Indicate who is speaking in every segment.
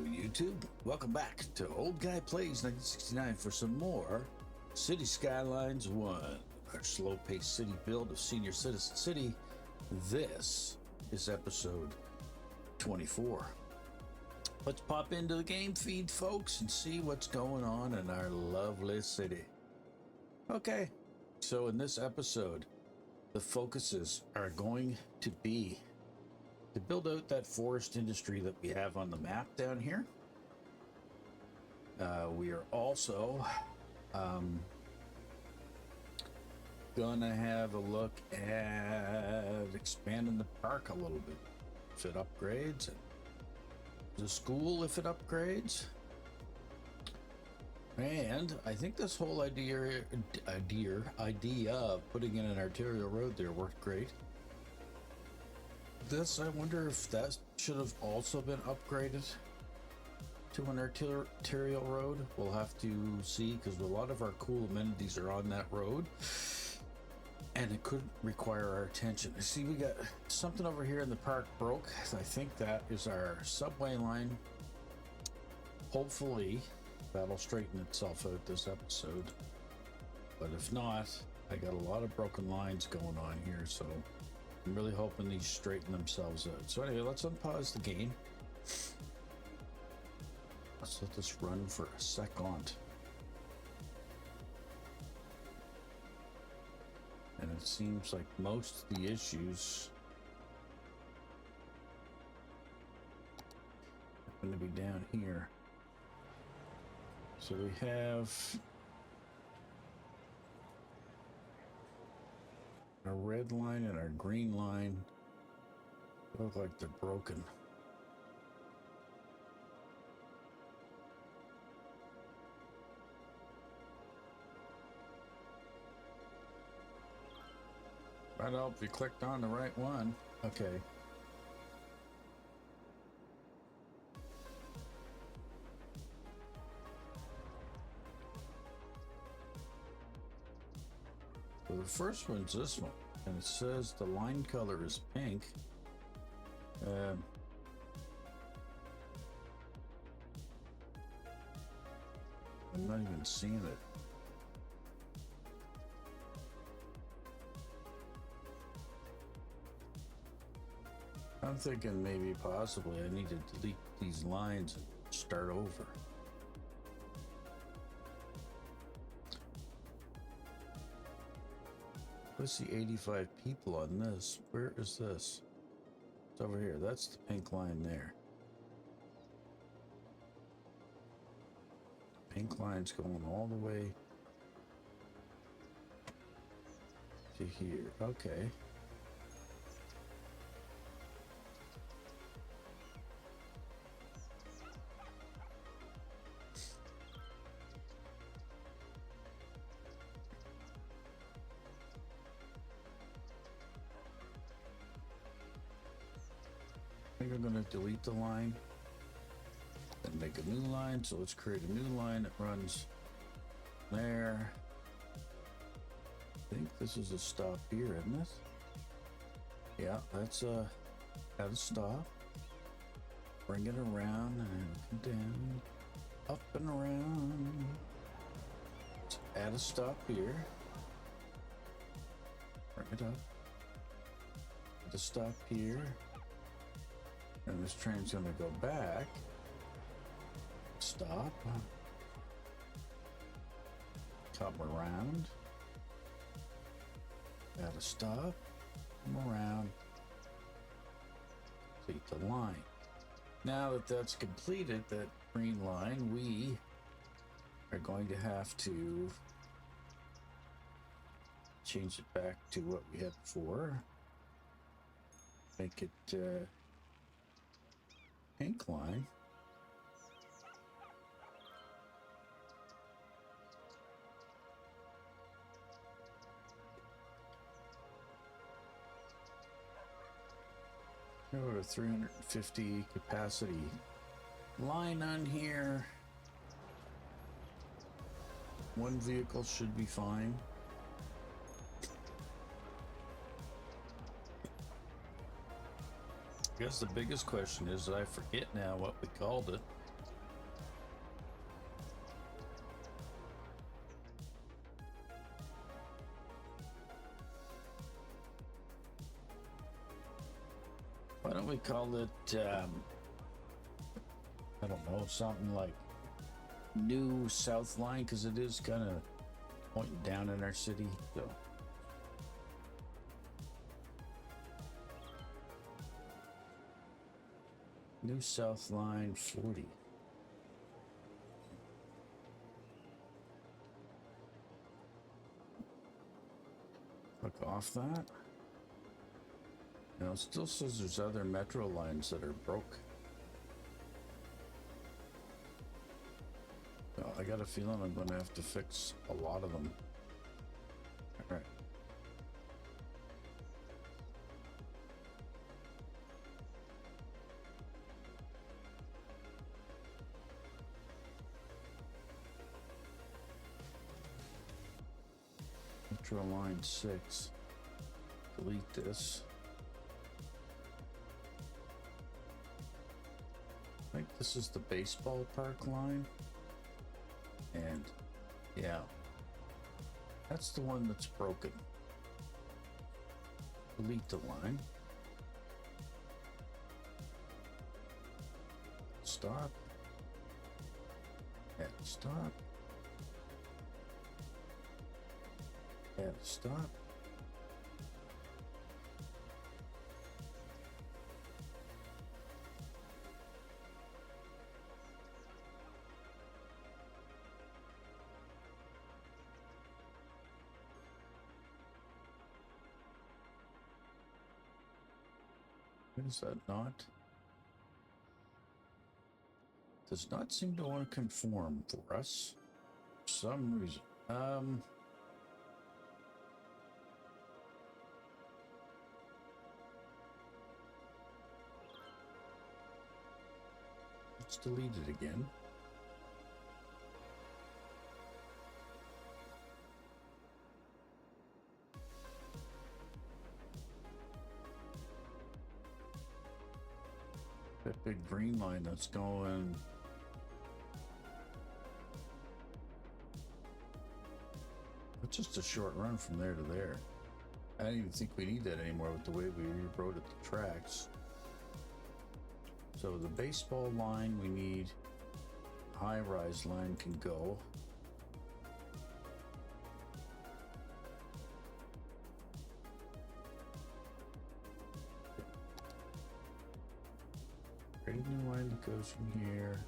Speaker 1: YouTube, welcome back to Old Guy Plays 1969 for some more City Skylines 1, our slow-paced city build of Senior Citizen City. This is episode 24. Let's pop into the game feed, folks, and see what's going on in our lovely city. Okay, so in this episode, the focuses are going to be to build out that forest industry that we have on the map down here. We are also gonna have a look at expanding the park a little bit if it upgrades, and the school if it upgrades. And I think this whole idea of putting in an arterial road there worked great. This, I wonder if that should have also been upgraded to an arterial road. We'll have to see, because a lot of our cool amenities are on that road, and it could require our attention. I see we got something over here in the park broke. I think that is our subway line. Hopefully that'll straighten itself out this episode, but if not, I got a lot of broken lines going on here, so I'm really hoping these straighten themselves out. So anyway, let's unpause the game. Let's let this run for a second. And it seems like most of the issues are going to be down here. So we have our red line and our green line look like they're broken. Might help if you clicked on the right one. Okay. So the first one's this one, and it says the line color is pink. I'm not even seeing it. I'm thinking maybe possibly I need to delete these lines and start over. Let's see, 85 people on this. Where is this? It's over here. That's the pink line there. Pink line's going all the way to here. Okay. I think I'm going to delete the line and make a new line. So let's create a new line that runs there. I think this is a stop here, isn't it? Yeah, that's at a stop. Bring it around and come down, up and around. Let's add a stop here. Bring it up. Add a stop here. And this train's going to go back. Stop. Come around. Add a stop. Come around. Complete the line. Now that that's completed, that green line, we are going to have to change it back to what we had before. Make it pink line. Go to 350 capacity line on here. One vehicle should be fine. I guess the biggest question is, I forget now what we called it. probably call it, I don't know, something like New South Line, because it is kind of pointing down in our city. So New South Line 40. Click off that. Now it still says there's other metro lines that are broke. Well, I got a feeling I'm going to have to fix a lot of them. All right. Metro line 6. Delete this. I think this is the baseball park line. And yeah, that's the one that's broken. Delete the line. Stop. And stop. And stop. Is that not? Does not seem to want to conform for us for some reason. Let's delete it again. That big green line that's going. It's just a short run from there to there. I don't even think we need that anymore with the way we rewrote the tracks. So the baseball line we need, high-rise line can go. Create a new line that goes from here,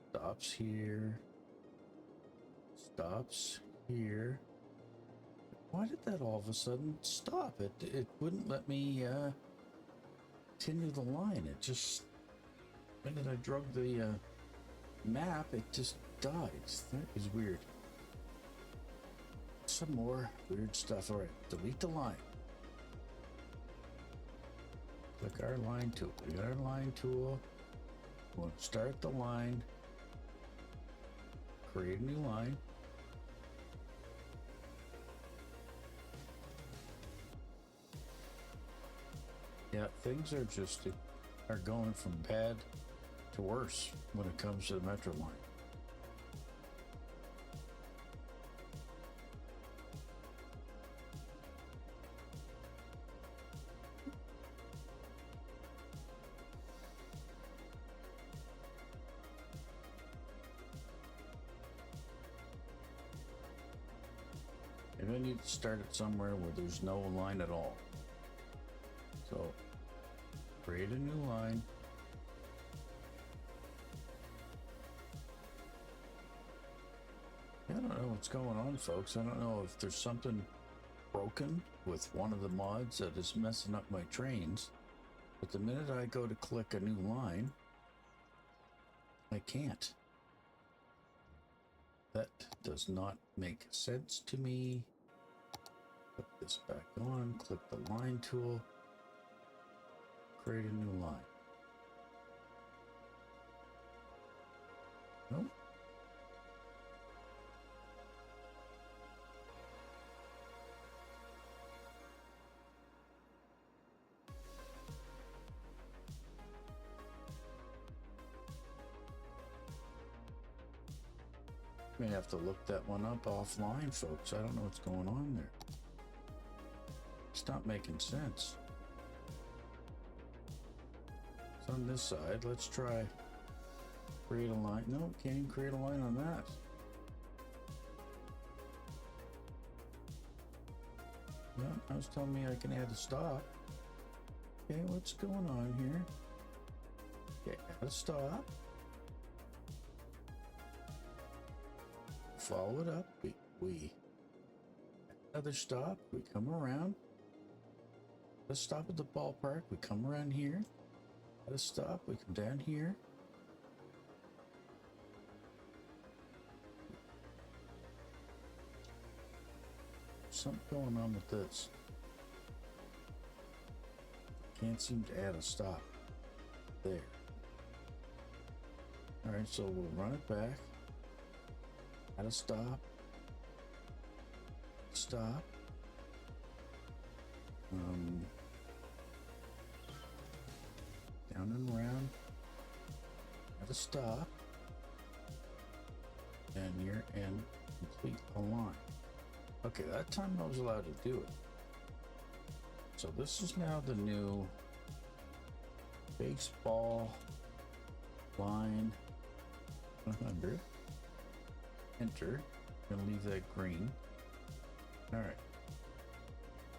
Speaker 1: stops here, stops here. Why did that all of a sudden stop? It wouldn't let me continue the line. It just, when I drug the map, it just died. That is weird. Some more weird stuff. All right, delete the line. Click our line tool. We got our line tool. We'll start the line. Create a new line. Yeah, things are going from bad to worse when it comes to the metro line. Maybe I need to start it somewhere where there's no line at all. So, create a new line. I don't know what's going on, folks. I don't know if there's something broken with one of the mods that is messing up my trains. But the minute I go to click a new line, I can't. That does not make sense to me. Put this back on, click the line tool, create a new line. Nope. May have to look that one up offline, folks. I don't know what's going on there. It's not making sense. on this side. Let's try create a line. No, can't even create a line on that. No, I was telling me I can add a stop. Okay, what's going on here? Okay, add a stop. Follow it up. We another stop. We come around. Let's stop at the ballpark. We come around here. Let's stop. We come down here. Something going on with this. Can't seem to add a stop. There. Alright, so we'll run it back. Add a stop. Stop. Down and around. Add a stop. And you're in complete a line. Okay, that time I was allowed to do it. So this is now the new baseball line 100. Enter. Gonna leave that green. All right.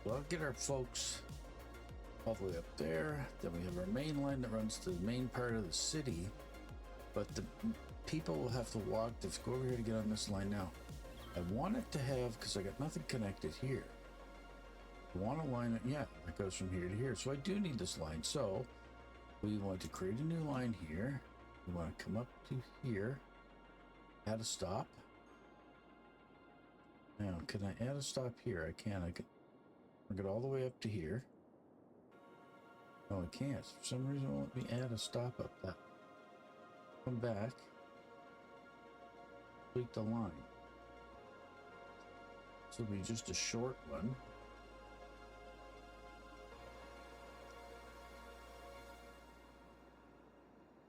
Speaker 1: So I'll get our folks all the way up there. Then we have our main line that runs to the main part of the city. But the people will have to walk. They have to go over here to get on this line now. I want it to have, because I got nothing connected here. I want to line it, yeah, it goes from here to here. So I do need this line. So we want to create a new line here. We want to come up to here, add a stop. Now, can I add a stop here? I can. I can bring it all the way up to here. No, I can't. For some reason, it won't let me add a stop up that. Come back. Complete the line. This will be just a short one.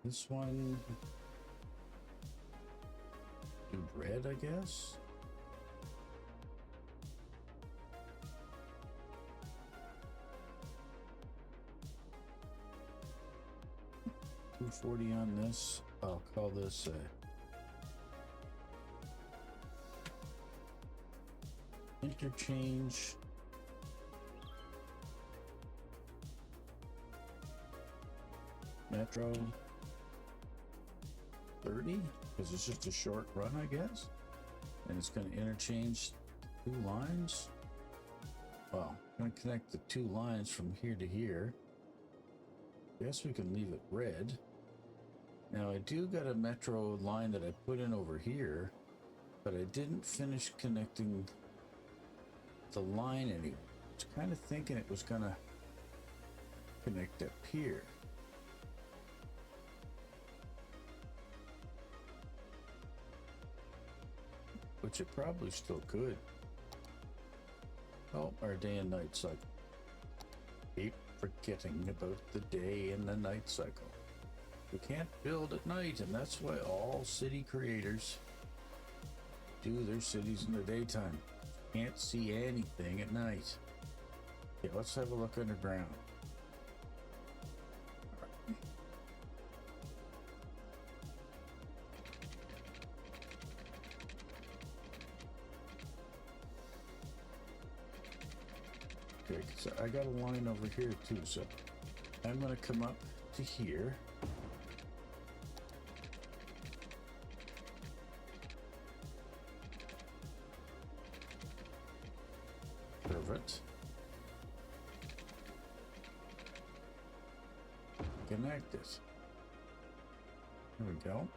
Speaker 1: This one, do red, I guess. $240 on this. I'll call this interchange Metro 30, because it's just a short run, I guess, and it's going to interchange two lines. Well, I'm going to connect the two lines from here to here. Guess we can leave it red. Now I do got a metro line that I put in over here, but I didn't finish connecting the line anyway. I was kind of thinking it was gonna connect up here. Which it probably still could. Oh, our day and night cycle. Keep forgetting about the day and the night cycle. We can't build at night, and that's why all city creators do their cities in the daytime. Can't see anything at night. Okay, let's have a look underground. Okay, so I got a line over here too, so I'm going to come up to here. Perfect. Connect it. There we go.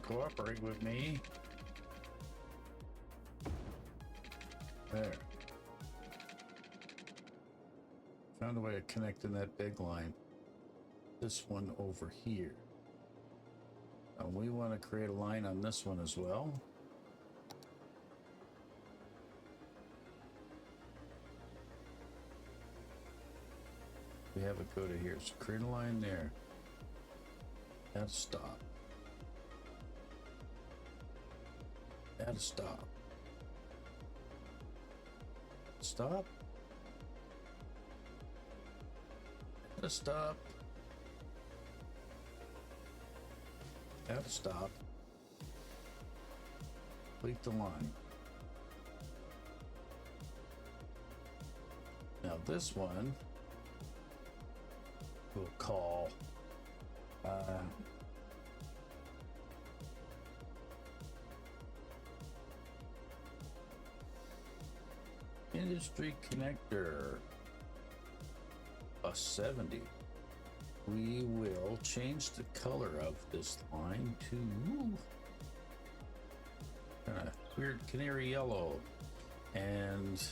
Speaker 1: Cooperate with me. There. Found a way of connecting that big line. This one over here. And we want to create a line on this one as well. We have it go to here. So create a line there. That'll stop. That'll stop. Stop. That'll stop. That'll stop. Complete the line. Now this one we'll call industry connector a 70. We will change the color of this line to weird canary yellow, and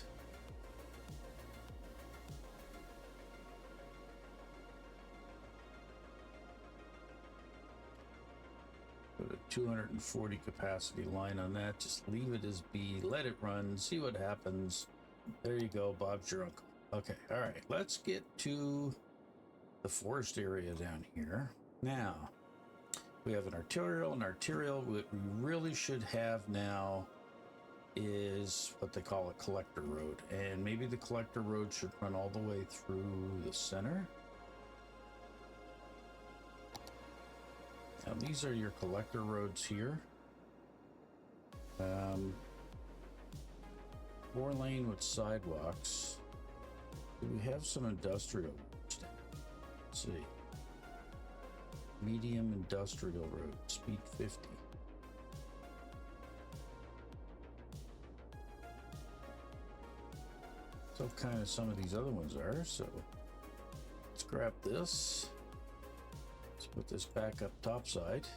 Speaker 1: put a 240 capacity line on that. Just leave it as B, let it run, see what happens. There you go, Bob's your uncle. Okay, all right, let's get to the forest area down here. Now, we have an arterial. An arterial, what we really should have now is what they call a collector road. And maybe the collector road should run all the way through the center. Now, these are your collector roads here. 4-lane with sidewalks. Do we have some industrial roads? Let's see. Medium industrial road, speed 50. So kind of some of these other ones are. So let's grab this. Let's put this back up topside.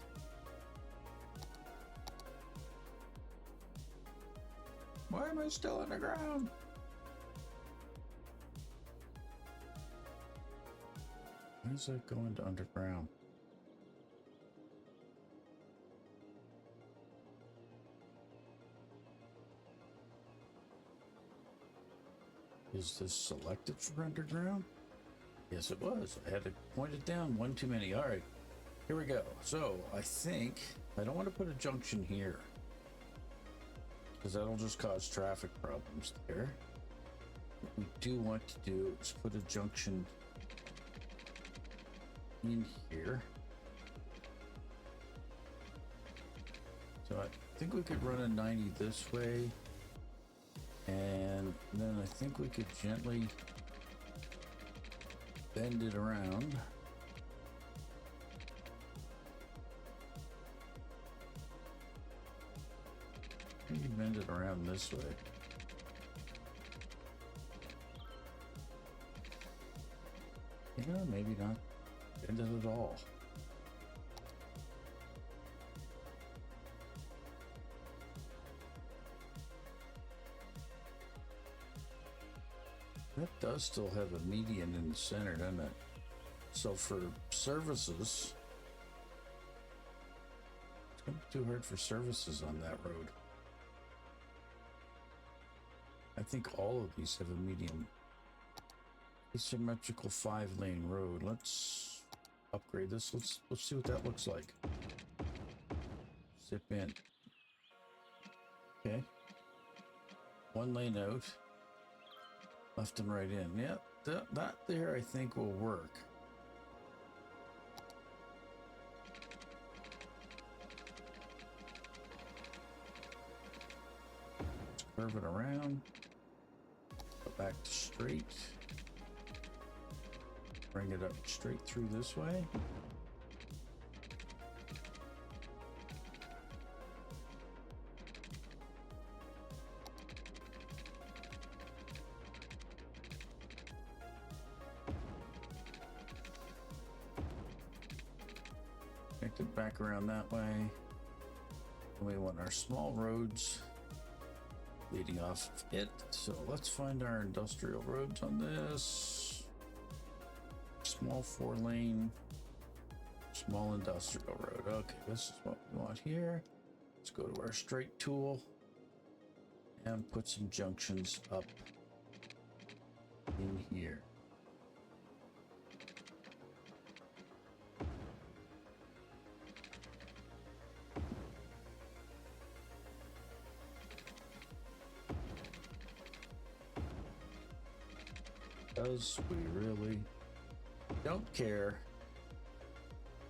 Speaker 1: Why am I still underground? Why is that going to underground? Is this selected for underground? Yes, it was. I had to point it down one too many. All right, here we go. So I think I don't want to put a junction here, because that'll just cause traffic problems there. What we do want to do is put a junction in here. So I think we could run a 90 this way, and then I think we could gently bend it around. Maybe bend it around this way. You know, maybe not bend it at all. That does still have a median in the center, doesn't it? So for services, it's going to be too hard for services on that road. I think all of these have a median. Asymmetrical 5-lane road. Let's upgrade this. Let's see what that looks like. Zip in. Okay. 1 lane out. Left and right in. Yeah, that there I think will work. Let's curve it around. Go back to straight. Bring it up straight through this way. Connect it back around that way. And we want our small roads leading off of it. So let's find our industrial roads on this. Small 4-lane, small industrial road. Okay, this is what we want here. Let's go to our straight tool and put some junctions up in here. Because we really don't care,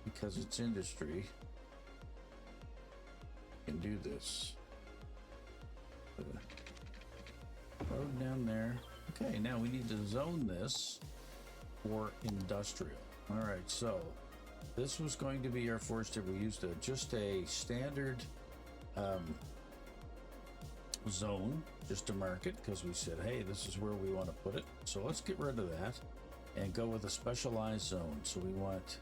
Speaker 1: because it's industry. We can do this. Put a road down there. Okay, now we need to zone this for industrial. All right, so this was going to be our forester. We used just a standard zone just to mark it, because we said, hey, this is where we want to put it. So let's get rid of that and go with a specialized zone. So we want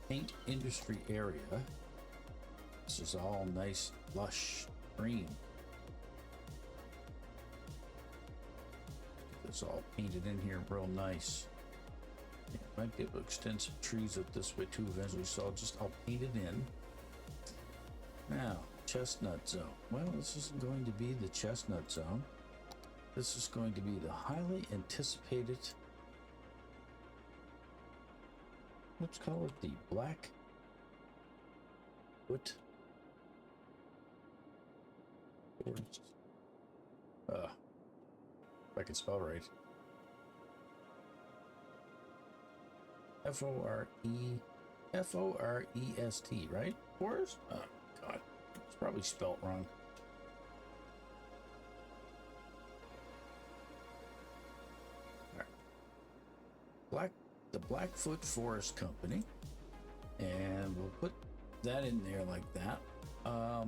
Speaker 1: paint industry area. This is all nice lush green. Get this all painted in here real nice. Yeah, might be able to extend some trees up this way too eventually, so I'll just paint it in. Now chestnut zone. Well, this isn't going to be the chestnut zone. This is going to be the highly anticipated, let's call it the black wood forest. If I can spell right. F-O-R-E-S-T, right? Forest? Oh God, it's probably spelt wrong. The Blackfoot Forest Company, and we'll put that in there like that. I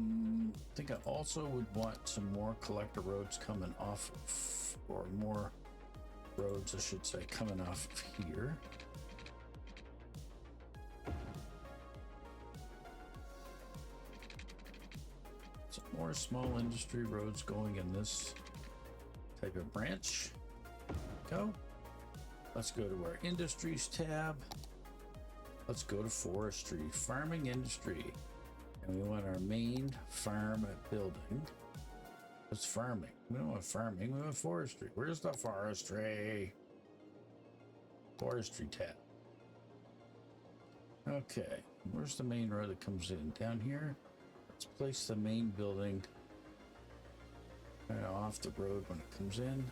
Speaker 1: think I also would want some more collector roads coming off of, or more roads, I should say, coming off of here. Some more small industry roads going in this type of branch. Go. Let's go to our industries tab. Let's go to forestry, farming industry. And we want our main farm building. It's farming. We don't want farming, we want forestry. Where's the forestry? Forestry tab. Okay, where's the main road that comes in? Down here. Let's place the main building off the road when it comes in.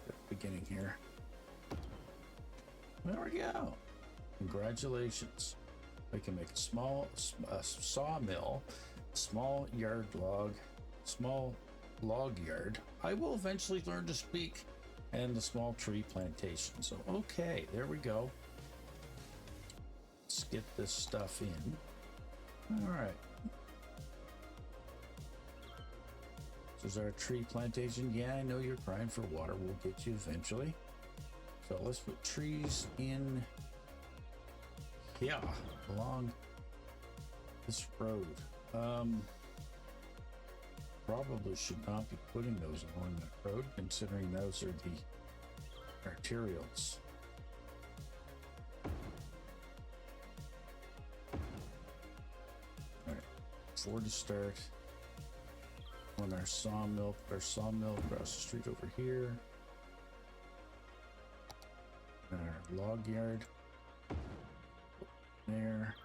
Speaker 1: At the beginning here. There we go. Congratulations. We can make a small sawmill, small log yard. I will eventually learn to speak, and the small tree plantation. So, okay, there we go. Let's get this stuff in. All right. This is our tree plantation. Yeah, I know you're crying for water. We'll get you eventually. So let's put trees in here along this road. Probably should not be putting those along that road, considering those are the arterials. All right, before to start on our sawmill, across the street over here. Our log yard there.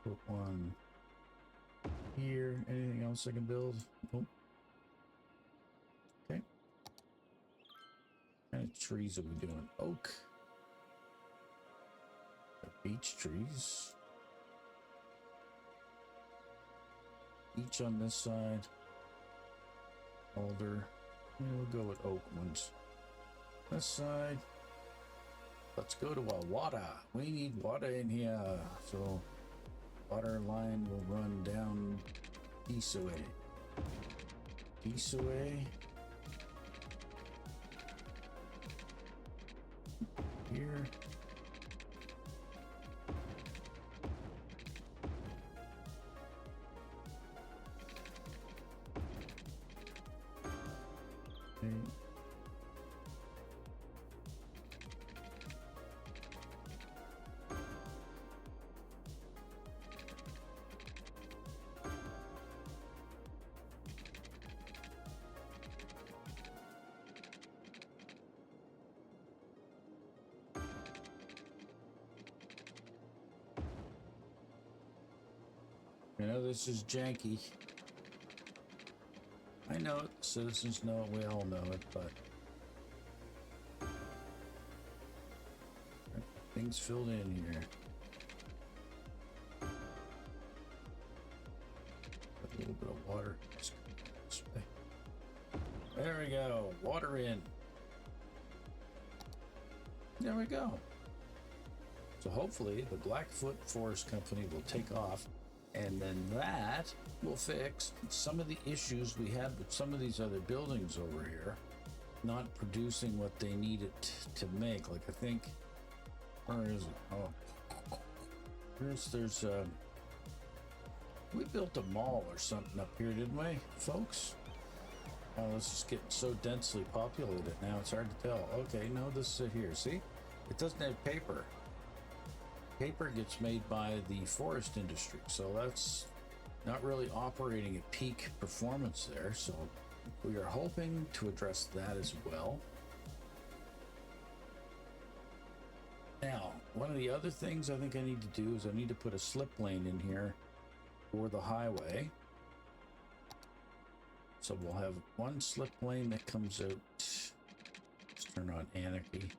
Speaker 1: Put one here. Anything else I can build? Nope. Okay. What kind of trees are we doing? Oak. Beech trees. Beech on this side. Alder. Yeah, we'll go with oak ones. This side. Let's go to our water. We need water in here. So water line will run down east away. East away. Here. I know this is janky. I know it, citizens know it, we all know it, but things filled in here. A little bit of water. This way. There we go. Water in. There we go. So hopefully the Blackfoot Forest Company will take off, and then that will fix some of the issues we had with some of these other buildings over here not producing what they needed to make. Like, I think, where is it? Oh, there's we built a mall or something up here, didn't we, folks? Oh, this is getting so densely populated now it's hard to tell. Okay, no, this is here. See, it doesn't have paper. Paper gets made by the forest industry, so that's not really operating at peak performance there. So we are hoping to address that as well. Now, one of the other things I think I need to do is I need to put a slip lane in here for the highway. So we'll have one slip lane that comes out. Let's turn on Anarchy.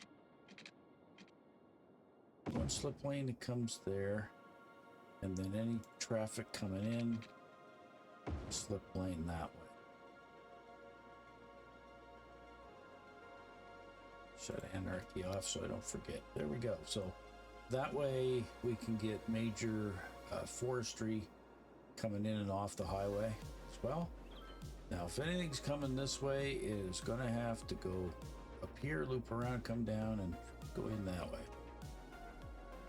Speaker 1: One slip lane that comes there, and then any traffic coming in, slip lane that way. Shut Anarchy off so I don't forget. There we go. So that way we can get major forestry coming in and off the highway as well. Now, if anything's coming this way, it is going to have to go up here, loop around, come down, and go in that way.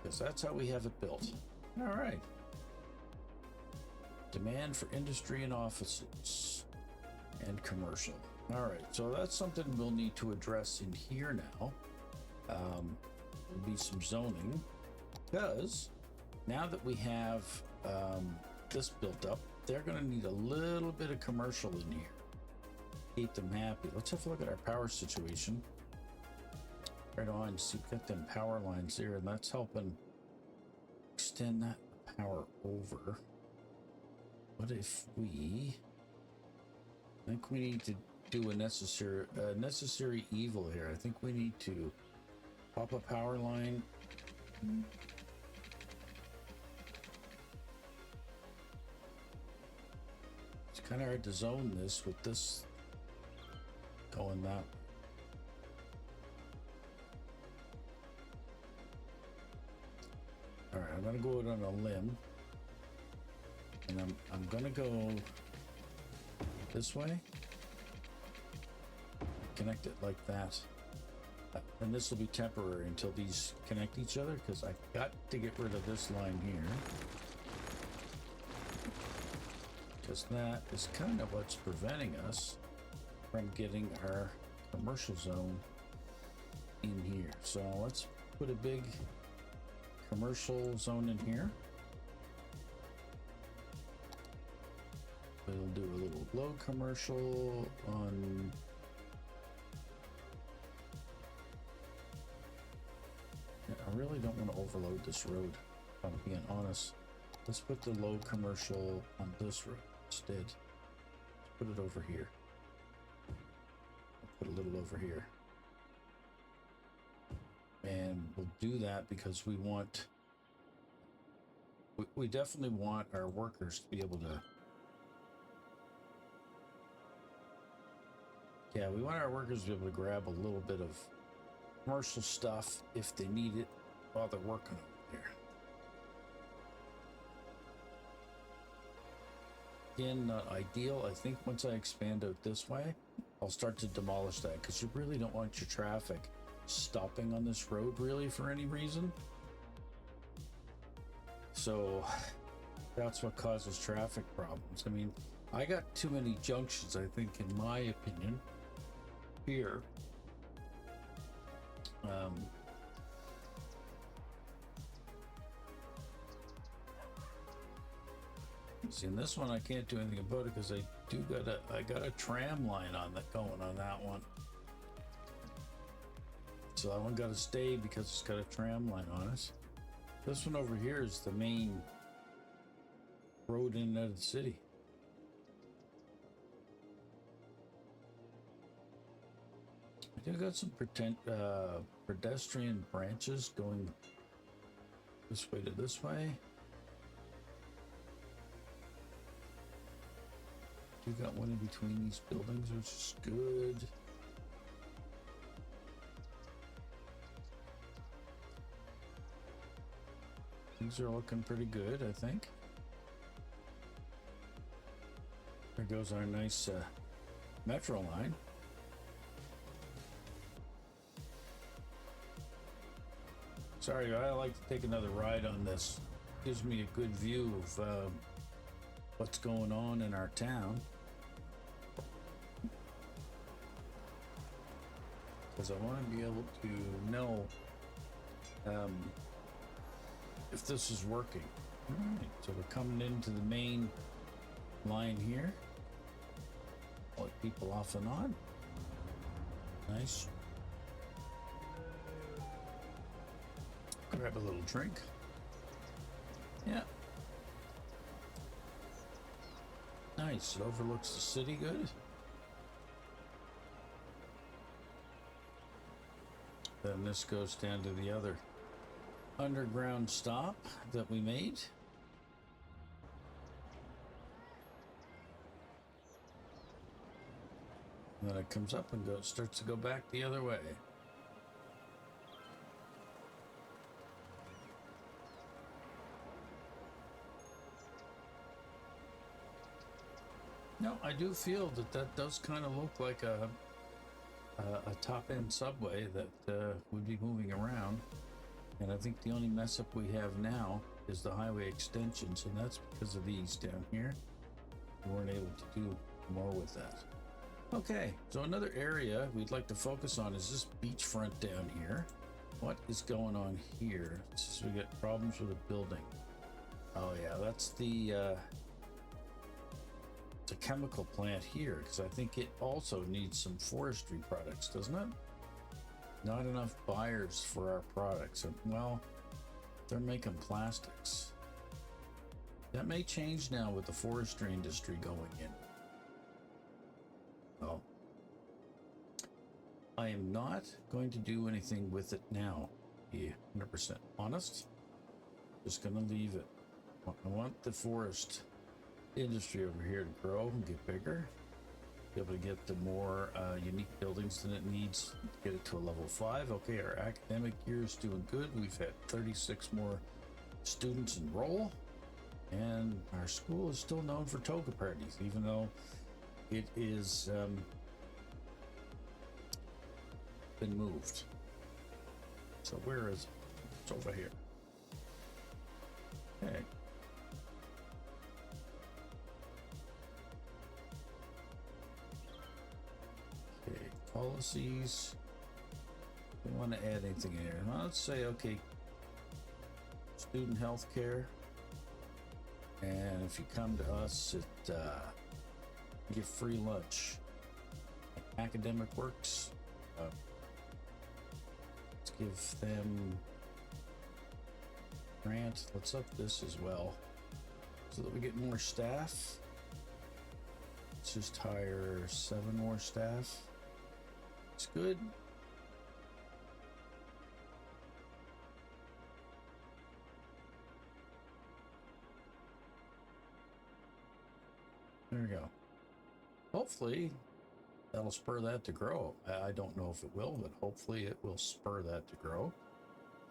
Speaker 1: Because that's how we have it built. All right. Demand for industry and offices and commercial. All right, so that's something we'll need to address in here now. There'll be some zoning, because now that we have this built up, they're going to need a little bit of commercial in here. Keep them happy. Let's have a look at our power situation. Right on, so we've got them power lines there, and that's helping extend that power over. What if we... I think we need to do a necessary evil here. I think we need to pop a power line. It's kind of hard to zone this with this going that way. All right, I'm gonna go out on a limb, and I'm gonna go this way. Connect it like that, and this will be temporary until these connect each other, because I got to get rid of this line here, because that is kind of what's preventing us from getting our commercial zone in here. So let's put a big commercial zone in here. We'll do a little low commercial on I really don't want to overload this road, if I'm being honest. Let's put the low commercial on this road instead. Let's put it over here. I'll put a little over here. And we'll do that because we want, we definitely want our workers to be able to, yeah, we want our workers to be able to grab a little bit of commercial stuff if they need it while they're working over there. Again, not ideal. I think once I expand out this way, I'll start to demolish that, because you really don't want your traffic stopping on this road really for any reason. So that's what causes traffic problems. I mean, I got too many junctions, I think, in my opinion, here. See, in this one I can't do anything about it because I got a tram line on that going on that one. So that one got to stay because it's got a tram line on it. This one over here is the main road in and out of the city. I do got some pedestrian branches going this way to this way. You got one in between these buildings, which is good. Things are looking pretty good, I think. There goes our nice metro line. Sorry, I like to take another ride on this. Gives me a good view of what's going on in our town. Because I want to be able to know if this is working. All right, so we're coming into the main line here. Let people off and on. Nice. Grab a little drink. Yeah. Nice. It overlooks the city good. Then this goes down to the other underground stop that we made. And then it comes up and starts to go back the other way. No, I do feel that does kind of look like a top-end subway that would be moving around. And I think the only mess up we have now is the highway extensions, and that's because of these down here. We weren't able to do more with that. Okay, so another area we'd like to focus on is this beachfront down here. What is going on here? So we got problems with the building. Oh yeah, that's the chemical plant here, because I think it also needs some forestry products, doesn't it? Not enough buyers for our products. Well, they're making plastics. That may change now with the forestry industry going in. Oh, I am not going to do anything with it now. Be 100% honest. Just gonna leave it. I want the forest industry over here to grow and get bigger, be able to get the more unique buildings than it needs, get it to a level 5. Okay, our academic year is doing good. We've had 36 more students enroll, and our school is still known for toga parties, even though it is been moved. So where is it? It's over here. Okay. Policies. We want to add anything in here. Well, let's say, okay, student health care. And if you come to us, it you get free lunch. Academic works. Let's give them grant. Let's up this as well, so that we get more staff. Let's just hire 7 more staff. It's good. There we go. Hopefully that'll spur that to grow. I don't know if it will, but hopefully it will spur that to grow.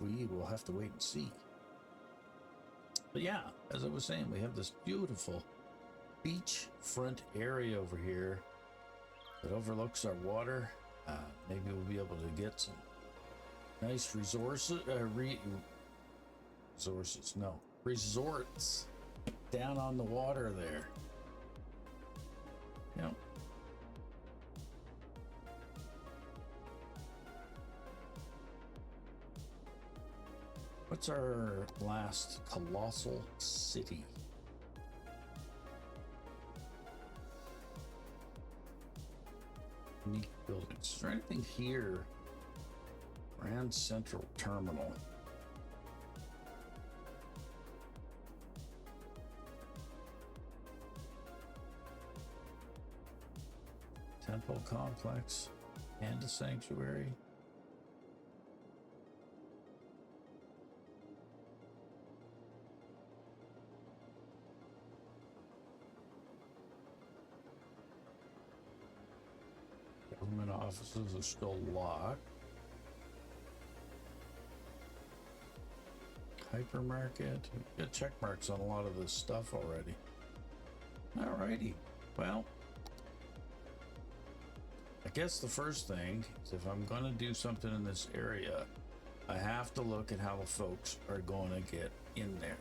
Speaker 1: We will have to wait and see. But yeah, as I was saying, we have this beautiful beachfront area over here that overlooks our water. Maybe we'll be able to get some nice resources, resorts down on the water there. Yep. What's our last colossal city? Unique buildings. Is there anything here? Grand Central Terminal. temple complex and a sanctuary. Government offices are still locked. Hypermarket. We got check marks on a lot of this stuff already. Alrighty. Well, I guess the first thing is if I'm going to do something in this area, I have to look at how the folks are going to get in there.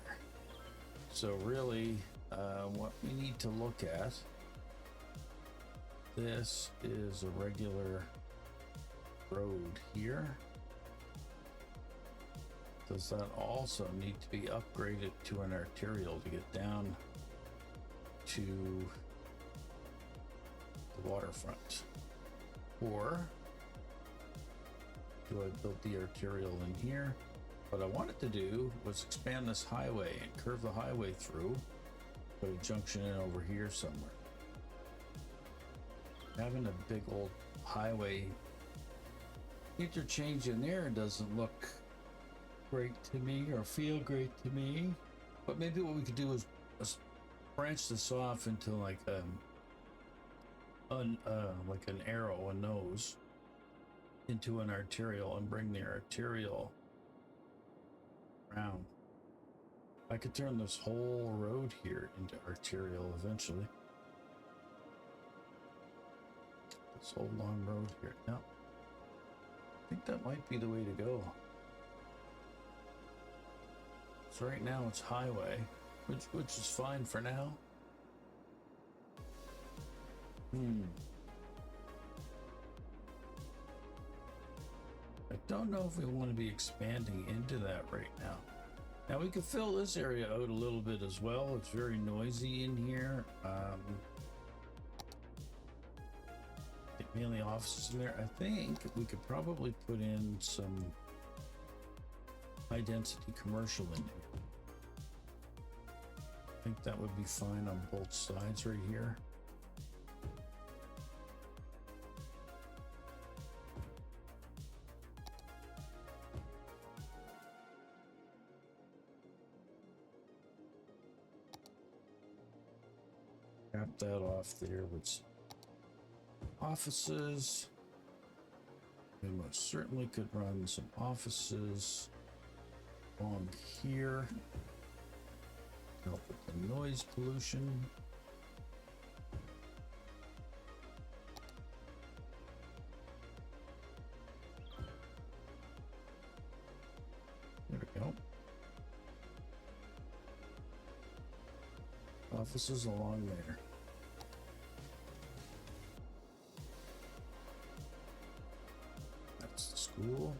Speaker 1: So really, what we need to look at, this is a regular road here. Does that also need to be upgraded to an arterial to get down to the waterfront? Or do I build the arterial in here? What I wanted to do was expand this highway and curve the highway through, put a junction in over here somewhere. Having a big old highway interchange in there doesn't look great to me or feel great to me. But maybe what we could do is branch this off into like an arrow, a nose, into an arterial and bring the arterial around. I could turn this whole road here into arterial eventually. This whole long road here. Now, I think that might be the way to go. So right now it's highway, which is fine for now. I don't know if we want to be expanding into that right now. Now we could fill this area out a little bit as well. It's very noisy in here. Mainly offices in there. I think we could probably put in some high density commercial in here. I think that would be fine on both sides right here. Cap that off there with some offices. We most certainly could run some offices along here. Help with the noise pollution. There we go. Offices along there. That's the school.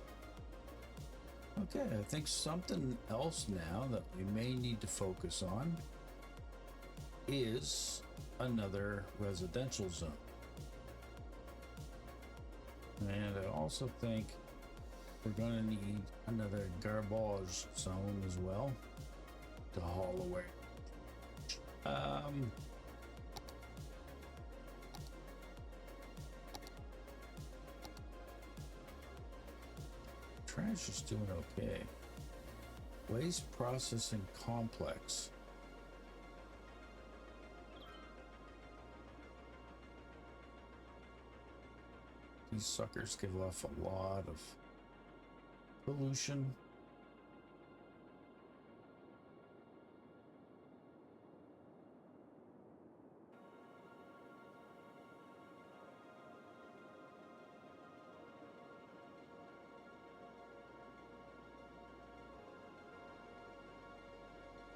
Speaker 1: Okay, I think something else now that we may need to focus on is another residential zone. And I also think we're going to need another garbage zone as well to haul away. Trash is doing okay. Waste processing complex. These suckers give off a lot of pollution.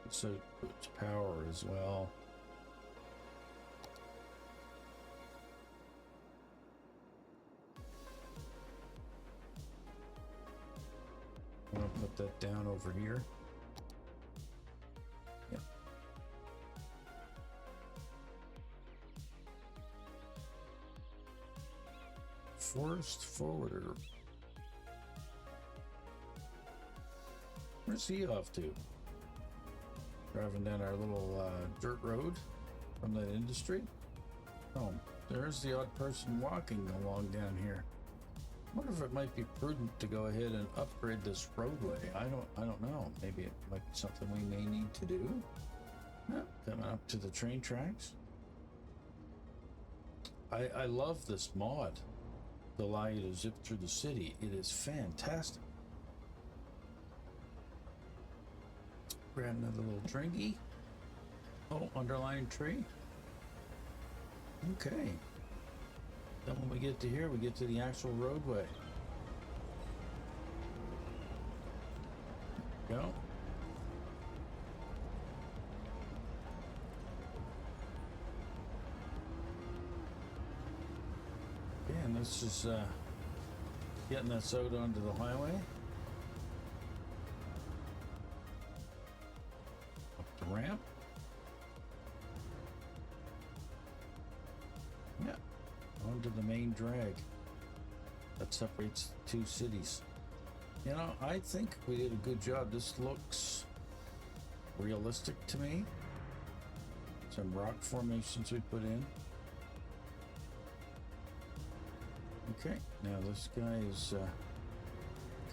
Speaker 1: So it's power as well. I'm gonna put that down over here. Yep. Forest forwarder. Where's he off to? Driving down our little dirt road from that industry. Oh, there's the odd person walking along down here. I wonder if it might be prudent to go ahead and upgrade this roadway. I don't know. Maybe it might be something we may need to do. Coming up to the train tracks. I love this mod to allow you to zip through the city. It is fantastic. Grab another little drinky. Oh, underlying tree. Okay. Then when we get to here, we get to the actual roadway. Go. Okay, and this is getting us out onto the highway. Up the ramp. Yeah, onto the main drag that separates the two cities. You know, I think we did a good job. This looks realistic to me. Some rock formations we put in. Okay, now this guy is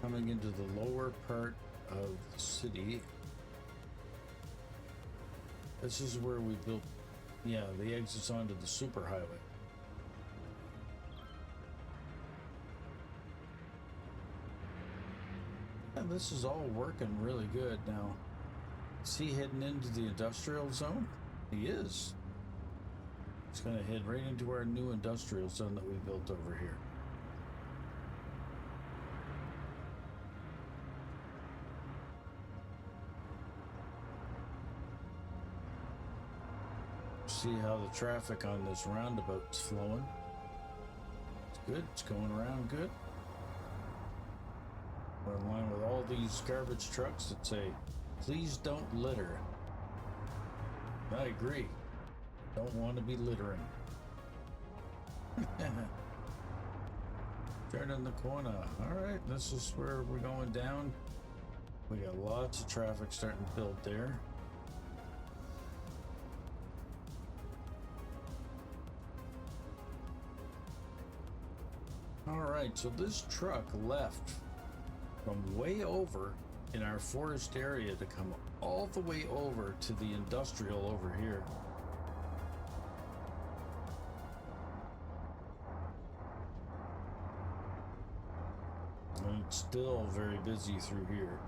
Speaker 1: coming into the lower part of the city. This is where we built, yeah, the exits onto the superhighway. And this is all working really good now. Is he heading into the industrial zone? He is. He's going to head right into our new industrial zone that we built over here. See how the traffic on this roundabout is flowing. It's good. It's going around good. We're in line with all these garbage trucks that say, please don't litter. I agree. Don't want to be littering. Turning the corner. Alright, this is where we're going down. We got lots of traffic starting to build there. Alright, so this truck left from way over in our forest area to come all the way over to the industrial over here. And it's still very busy through here.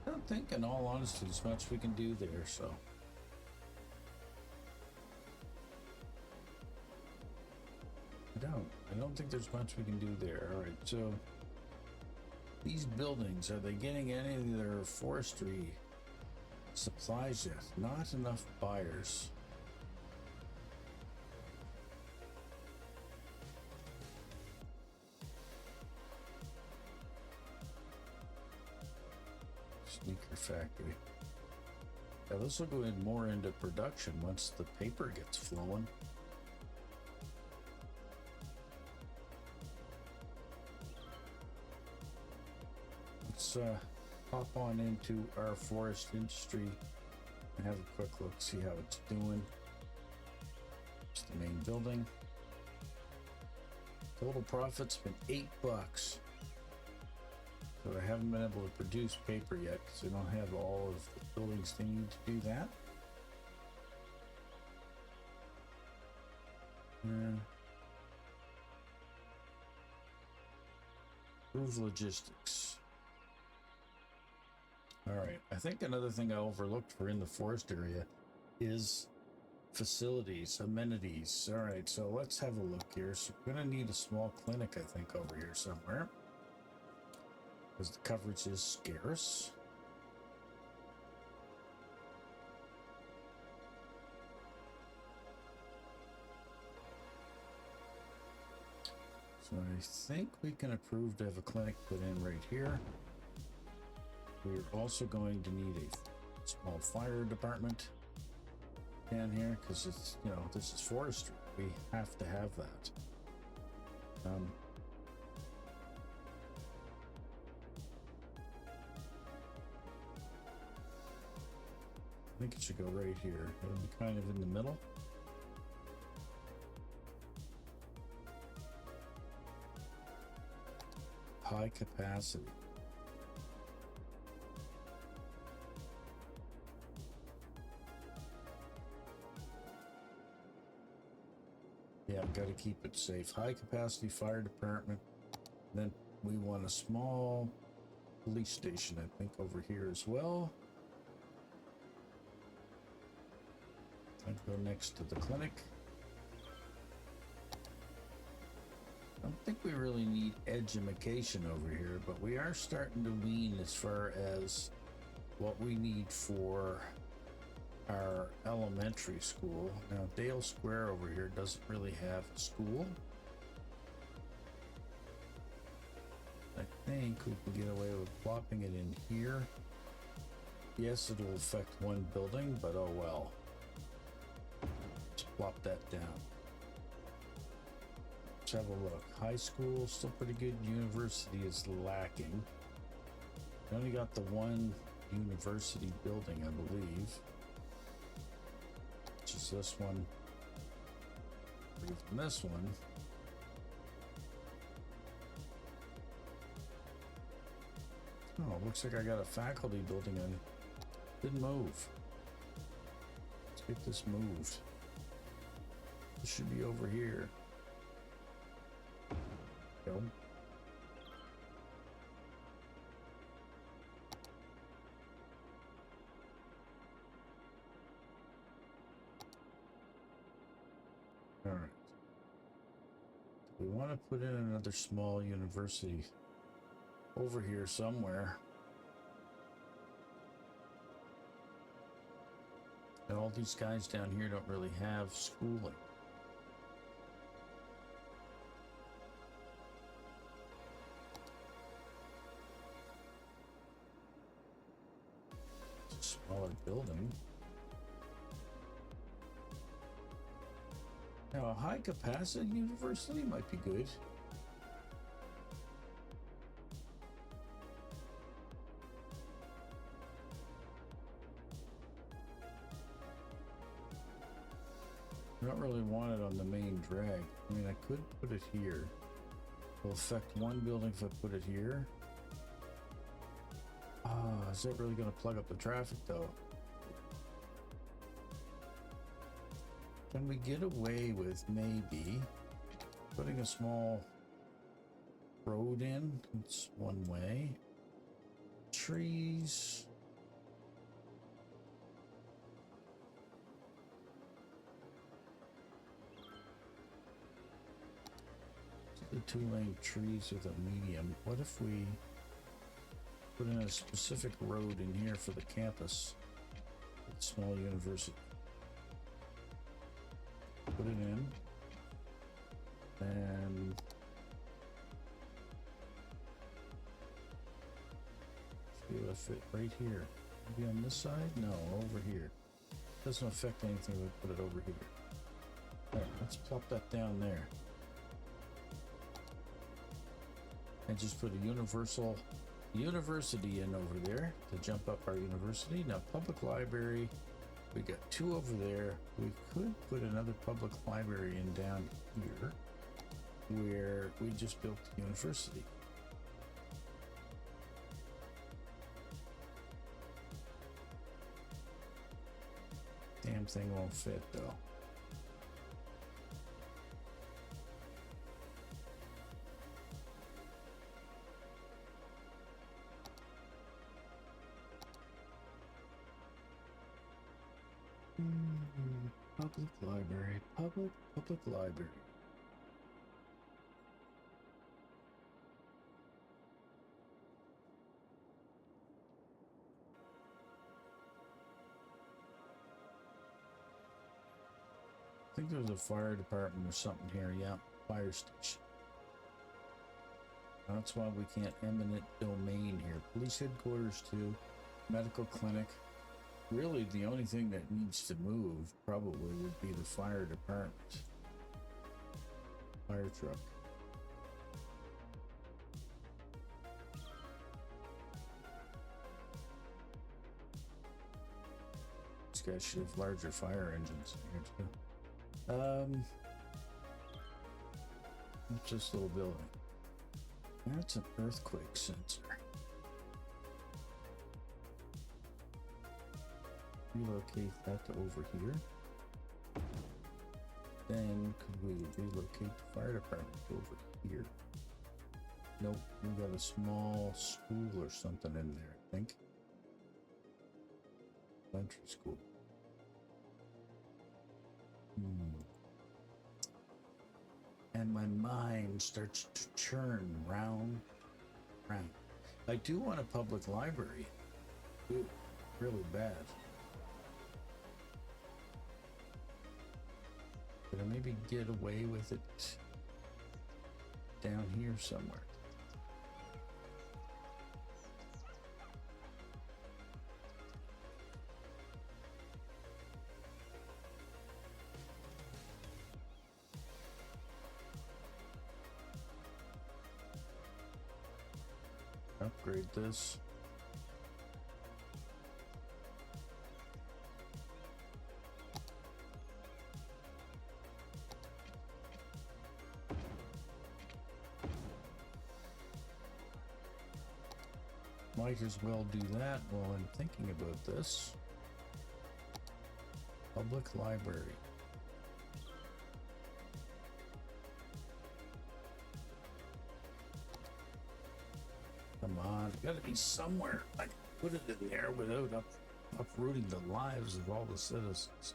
Speaker 1: I don't think, in all honesty, there's much we can do there, so. I don't think there's much we can do there. All right, so these buildings, are they getting any of their forestry supplies yet? Not enough buyers. Sneaker factory. Yeah, this will go in more into production once the paper gets flowing. Let's hop on into our forest industry and have a quick look, see how it's doing. It's the main building. Total profit's been $8. So I haven't been able to produce paper yet because they don't have all of the buildings they need to do that. Improve logistics. All right, I think another thing I overlooked for in the forest area is facilities, amenities. All right, so let's have a look here. So we're gonna need a small clinic, I think, over here somewhere, because the coverage is scarce. So I think we can approve to have a clinic put in right here. We're also going to need a small fire department down here because it's, you know, this is forestry. We have to have that. think it should go right here. It'll be kind of in the middle. High capacity. Yeah, got to keep it safe. High capacity fire department. Then we want a small police station, I think, over here as well. I'd go next to the clinic. I don't think we really need education over here, but we are starting to wean as far as what we need for our elementary school. Now, Dale Square over here doesn't really have a school. I think we can get away with plopping it in here. Yes, it'll affect one building, but oh well. Let's plop that down. Let's have a look. High school, still pretty good. University is lacking. We only got the one university building, I believe. Which is this one. From this one. Oh, looks like I got a faculty building and didn't move. Let's get this moved. It should be over here. Go. All right. We want to put in another small university over here somewhere. And all these guys down here don't really have schooling. It's a smaller building. Now, a high capacity university might be good. I don't really want it on the main drag. I mean, I could put it here. It'll affect one building if I put it here. Ah, is that really going to plug up the traffic though? Can we get away with maybe putting a small road in? It's one way. Trees. The 2-lane trees with a medium. What if we put in a specific road in here for the campus? Small university. Put it in. And see if it fit right here. Maybe on this side? No, over here. Doesn't affect anything if we put it over here. Alright, let's plop that down there. And just put a universal university in over there to jump up our university. Now, public library, we got 2 over there. We could put another public library in down here where we just built the university. Damn thing won't fit though. Public library, public library. I think there's a fire department or something here. Yeah, fire station. That's why we can't eminent domain here. Police headquarters too, medical clinic. Really, the only thing that needs to move probably would be the fire department. Fire truck. Let's guys should have larger fire engines in here too. What's this little building? That's an earthquake sensor. Relocate that to over here. Then could we relocate the fire department over here? Nope, we got a small school or something in there, I think. Elementary school. And my mind starts to churn round. I do want a public library. Ooh, really bad. Could I maybe get away with it down here somewhere? Upgrade this. Might as well do that while I'm thinking about this. Public library. Come on, gotta be somewhere I can put it in there without uprooting the lives of all the citizens.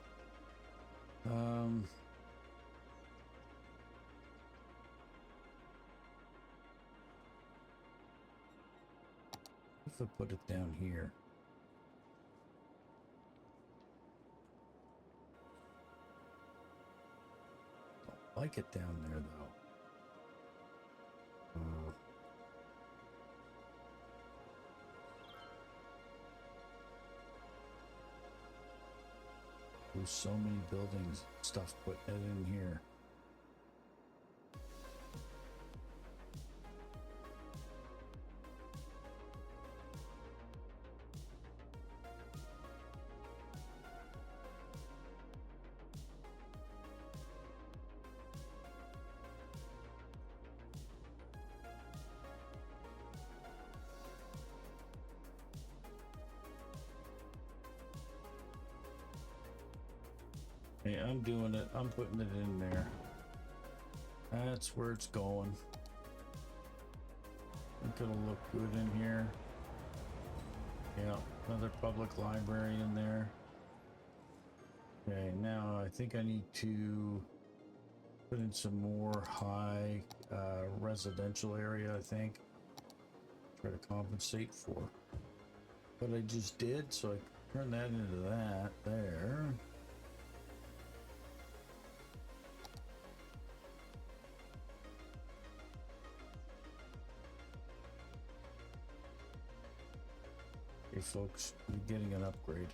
Speaker 1: If I put it down here. Don't like it down there though. There's so many buildings, stuff put it in here. Hey, I'm doing it. I'm putting it in there. That's where it's going. I think it'll look good in here. Yeah, another public library in there. Okay, now I think I need to put in some more high residential area, I think. Try to compensate for what I just did, so I turn that into that there. Okay, folks, you're getting an upgrade.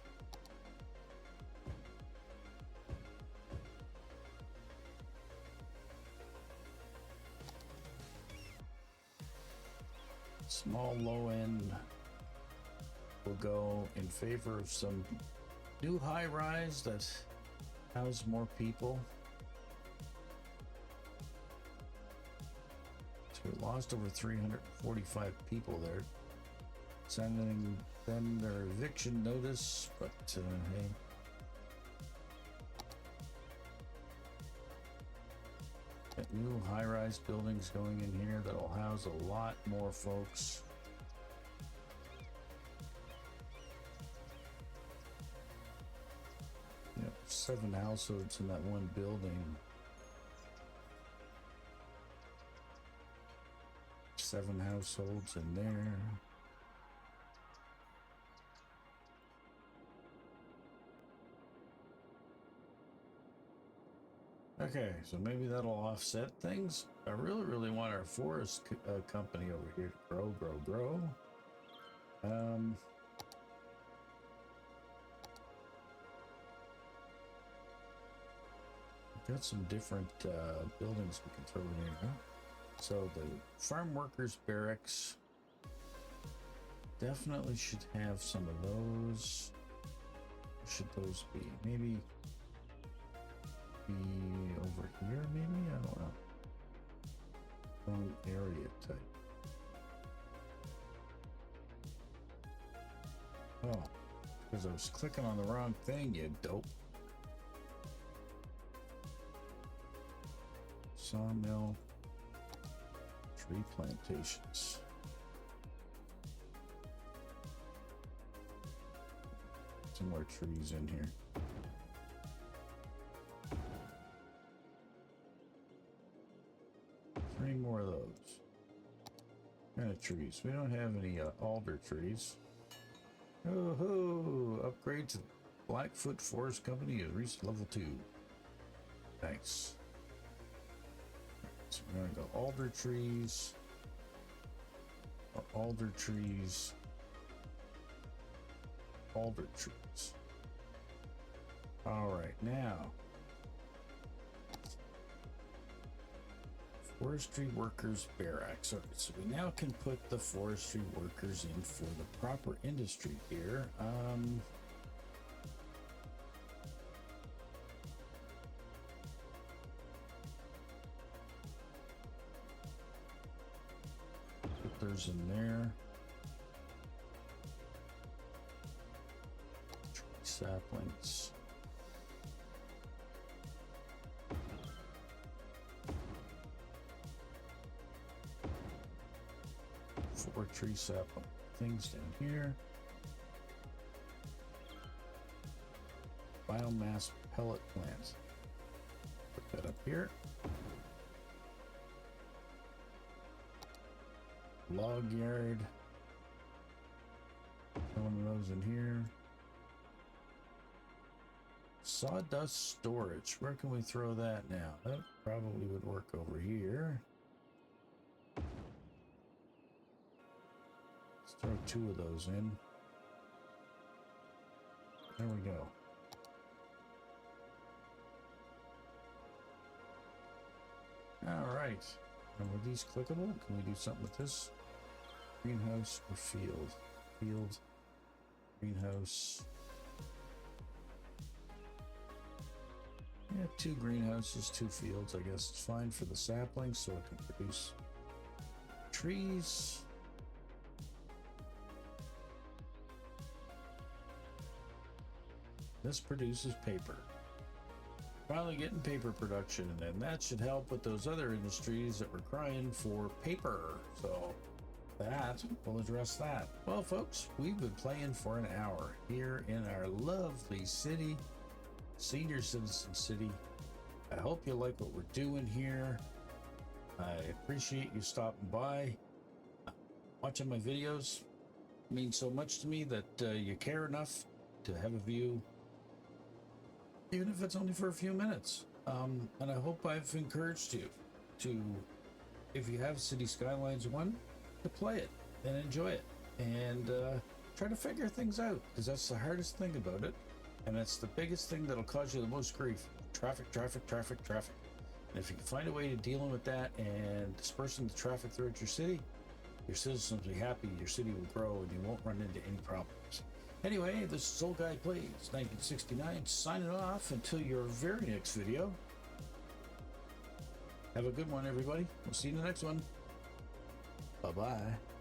Speaker 1: Small low end will go in favor of some new high rise that house more people. So we lost over 345 people there. Sending them their eviction notice, but hey. Got new high-rise buildings going in here that'll house a lot more folks. Yep, 7 households in that one building. 7 households in there. Okay, so maybe that'll offset things. I really want our forest company over here to grow. Got some different buildings we can throw in here. Huh? So the farm workers barracks definitely should have some of those. should those be? Maybe be over here, maybe? I don't know. Wrong area type. Oh, because I was clicking on the wrong thing, you dope. Sawmill, tree plantations. Some more trees in here. Three more of those. What kind of trees? We don't have any alder trees. Oh ho! Upgrade to Blackfoot Forest Company has reached level 2. Thanks. So we're gonna go alder trees. Alder trees. Alder trees. All right, now forestry workers barracks. Okay, so we now can put the forestry workers in for the proper industry here. Put those in there. Tree saplings. Four tree sapling things down here. Biomass pellet plant. Put that up here. Log yard. One of those in here. Sawdust storage. Where can we throw that now? That probably would work over here. Let's throw 2 of those in. There we go. All right. And were these clickable? Can we do something with this? Greenhouse or field? Field. Greenhouse. Yeah, 2 greenhouses, 2 fields. I guess it's fine for the saplings, so it can produce trees. This produces paper. Finally getting paper production, and that should help with those other industries that were crying for paper. So that will address that. Well, folks, we've been playing for an hour here in our lovely city, Senior Citizen City. I hope you like what we're doing here. I appreciate you stopping by, watching my videos. It means so much to me that you care enough to have a view, even if it's only for a few minutes. And I hope I've encouraged you to, if you have City Skylines 1, to play it and enjoy it and try to figure things out, because that's the hardest thing about it, and that's the biggest thing that'll cause you the most grief. Traffic. And if you can find a way to dealing with that and dispersing the traffic throughout your city, your citizens will be happy, your city will grow, and you won't run into any problems. Anyway, this is Old Guy Plays 1969 signing off until your very next video. Have a good one, everybody. We'll see you in the next one. Bye-bye.